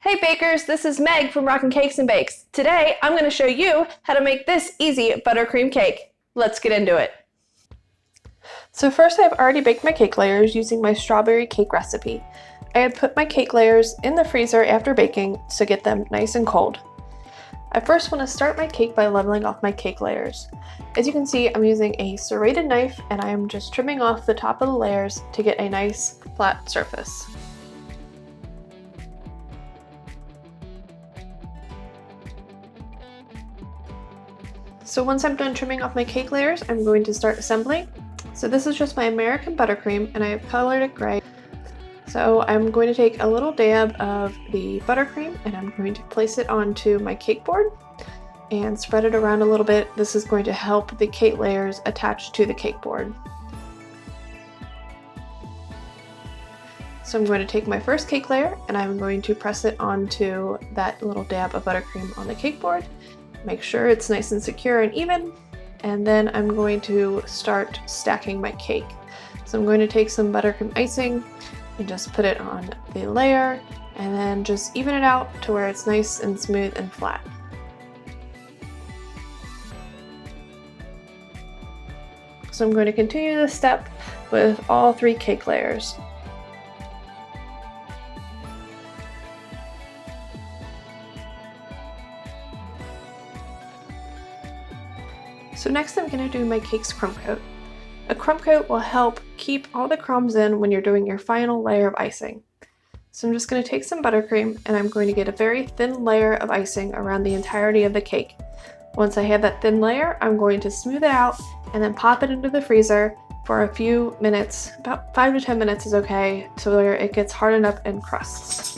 Hey bakers, this is Meg from Rockin' Cakes and Bakes. Today I'm going to show you how to make this easy buttercream cake. Let's get into it. So first I've already baked my cake layers using my strawberry cake recipe. I had put my cake layers in the freezer after baking to get them nice and cold. I first want to start my cake by leveling off my cake layers. As you can see, I'm using a serrated knife and I am just trimming off the top of the layers to get a nice flat surface. So once I'm done trimming off my cake layers, I'm going to start assembling. So this is just my American buttercream and I have colored it gray. So I'm going to take a little dab of the buttercream and I'm going to place it onto my cake board and spread it around a little bit. This is going to help the cake layers attach to the cake board. So I'm going to take my first cake layer and I'm going to press it onto that little dab of buttercream on the cake board. Make sure it's nice and secure and even, and then I'm going to start stacking my cake. So I'm going to take some buttercream icing and just put it on the layer and then just even it out to where it's nice and smooth and flat. So I'm going to continue this step with all 3 cake layers. So next I'm going to do my cake's crumb coat. A crumb coat will help keep all the crumbs in when you're doing your final layer of icing. So I'm just going to take some buttercream and I'm going to get a very thin layer of icing around the entirety of the cake. Once I have that thin layer, I'm going to smooth it out and then pop it into the freezer for a few minutes. About 5 to 10 minutes is okay, to where it gets hardened up and crusts.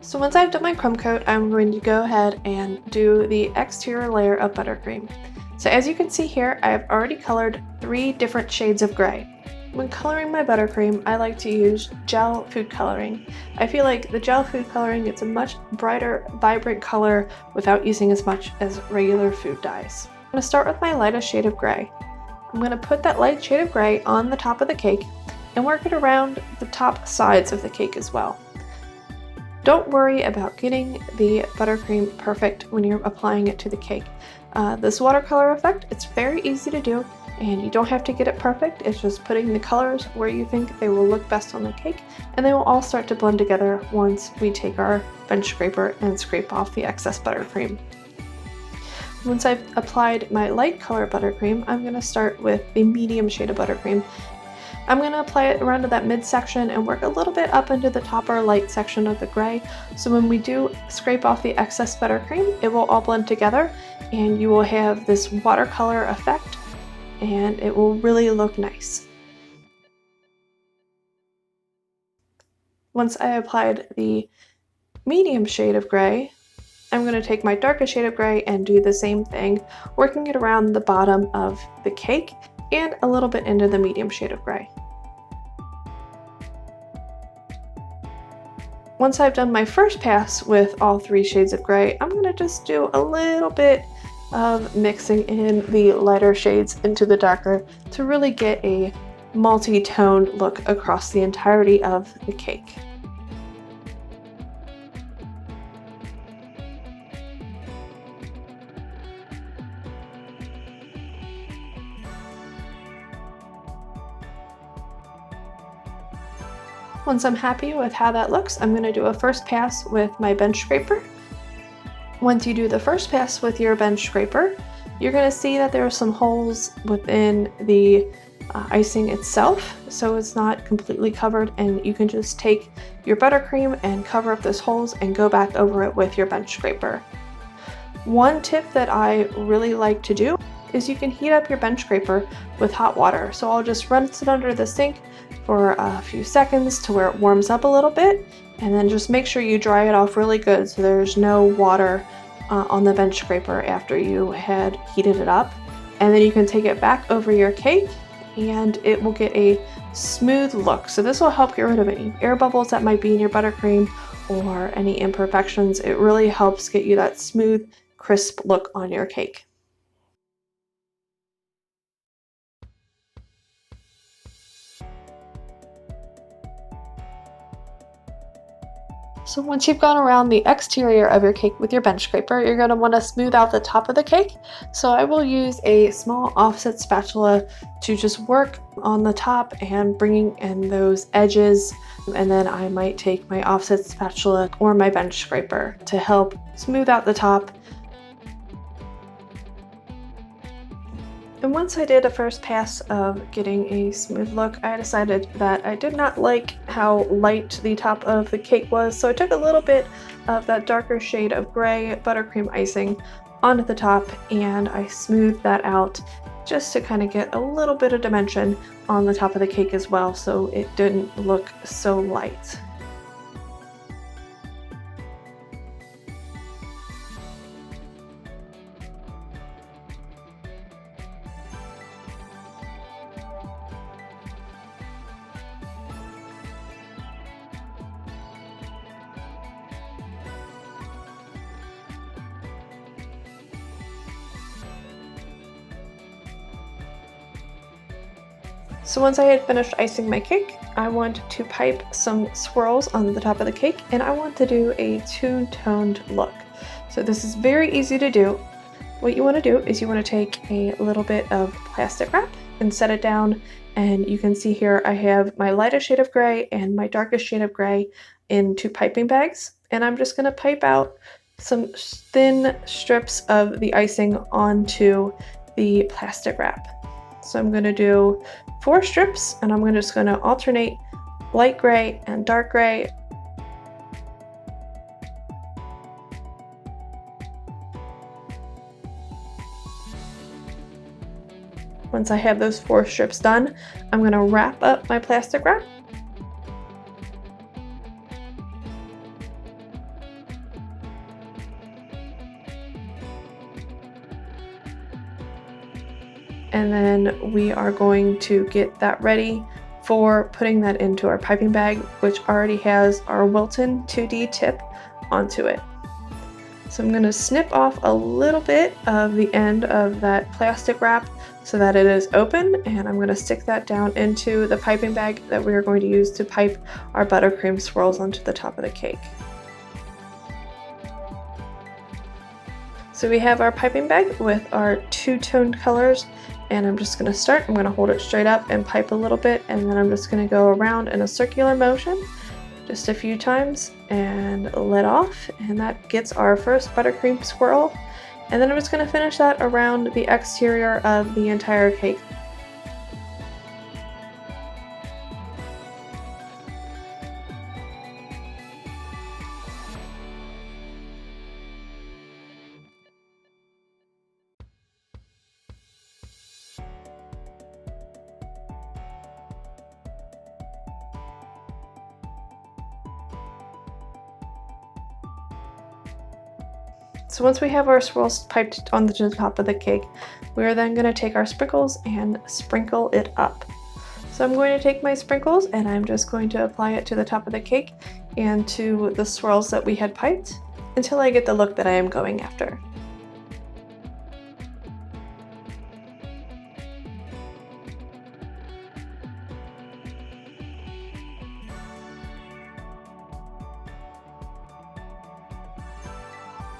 So once I've done my crumb coat, I'm going to go ahead and do the exterior layer of buttercream. So as you can see here, I have already colored 3 different shades of gray. When coloring my buttercream, I like to use gel food coloring. I feel like the gel food coloring gets a much brighter, vibrant color without using as much as regular food dyes. I'm going to start with my lightest shade of gray. I'm going to put that light shade of gray on the top of the cake and work it around the top sides of the cake as well. Don't worry about getting the buttercream perfect when you're applying it to the cake. This watercolor effect, it's very easy to do and you don't have to get it perfect. It's just putting the colors where you think they will look best on the cake and they will all start to blend together once we take our bench scraper and scrape off the excess buttercream. Once I've applied my light color buttercream, I'm going to start with the medium shade of buttercream. I'm going to apply it around to that midsection and work a little bit up into the top or light section of the gray. So when we do scrape off the excess buttercream, it will all blend together and you will have this watercolor effect and it will really look nice. Once I applied the medium shade of gray, I'm going to take my darkest shade of gray and do the same thing, working it around the bottom of the cake and a little bit into the medium shade of gray. Once I've done my first pass with all 3 shades of gray, I'm going to just do a little bit of mixing in the lighter shades into the darker to really get a multi-tone look across the entirety of the cake. Once I'm happy with how that looks, I'm going to do a first pass with my bench scraper. Once you do the first pass with your bench scraper, you're going to see that there are some holes within the icing itself, so it's not completely covered, and you can just take your buttercream and cover up those holes and go back over it with your bench scraper. One tip that I really like to do is you can heat up your bench scraper with hot water. So I'll just rinse it under the sink for a few seconds to where it warms up a little bit, and then just make sure you dry it off really good so there's no water on the bench scraper after you had heated it up. And then you can take it back over your cake and it will get a smooth look. So this will help get rid of any air bubbles that might be in your buttercream or any imperfections. It really helps get you that smooth, crisp look on your cake. So once you've gone around the exterior of your cake with your bench scraper, you're going to want to smooth out the top of the cake. So I will use a small offset spatula to just work on the top and bringing in those edges. And then I might take my offset spatula or my bench scraper to help smooth out the top. And once I did a first pass of getting a smooth look, I decided that I did not like how light the top of the cake was, so I took a little bit of that darker shade of gray buttercream icing onto the top and I smoothed that out just to kind of get a little bit of dimension on the top of the cake as well, so it didn't look so light. So once I had finished icing my cake, I want to pipe some swirls on the top of the cake, and I want to do a two-toned look. So this is very easy to do. What you want to do is you want to take a little bit of plastic wrap and set it down, and you can see here I have my lightest shade of gray and my darkest shade of gray in two piping bags, and I'm just going to pipe out some thin strips of the icing onto the plastic wrap. So I'm going to do 4 strips, and I'm just going to alternate light gray and dark gray. Once I have those 4 strips done, I'm going to wrap up my plastic wrap. And then we are going to get that ready for putting that into our piping bag, which already has our Wilton 2D tip onto it. So I'm going to snip off a little bit of the end of that plastic wrap so that it is open, and I'm going to stick that down into the piping bag that we are going to use to pipe our buttercream swirls onto the top of the cake. So we have our piping bag with our two-toned colors, and I'm just going to start. I'm going to hold it straight up and pipe a little bit, and then I'm just going to go around in a circular motion just a few times and let off, and that gets our first buttercream swirl. And then I'm just going to finish that around the exterior of the entire cake. So once we have our swirls piped onto the top of the cake, we are then going to take our sprinkles and sprinkle it up. So I'm going to take my sprinkles and I'm just going to apply it to the top of the cake and to the swirls that we had piped until I get the look that I am going after.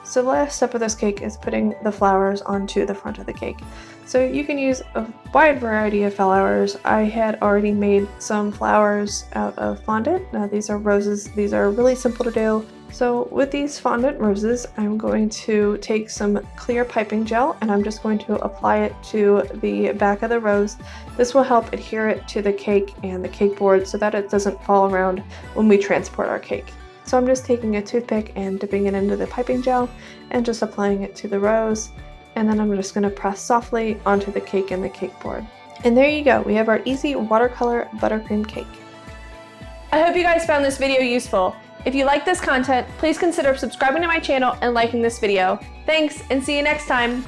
So the last step of this cake is putting the flowers onto the front of the cake. So you can use a wide variety of flowers. I had already made some flowers out of fondant. Now these are roses. These are really simple to do. So with these fondant roses, I'm going to take some clear piping gel and I'm just going to apply it to the back of the rose. This will help adhere it to the cake and the cake board so that it doesn't fall around when we transport our cake. So I'm just taking a toothpick and dipping it into the piping gel and just applying it to the rose. And then I'm just going to press softly onto the cake and the cake board. And there you go. We have our easy watercolor buttercream cake. I hope you guys found this video useful. If you like this content, please consider subscribing to my channel and liking this video. Thanks, and see you next time.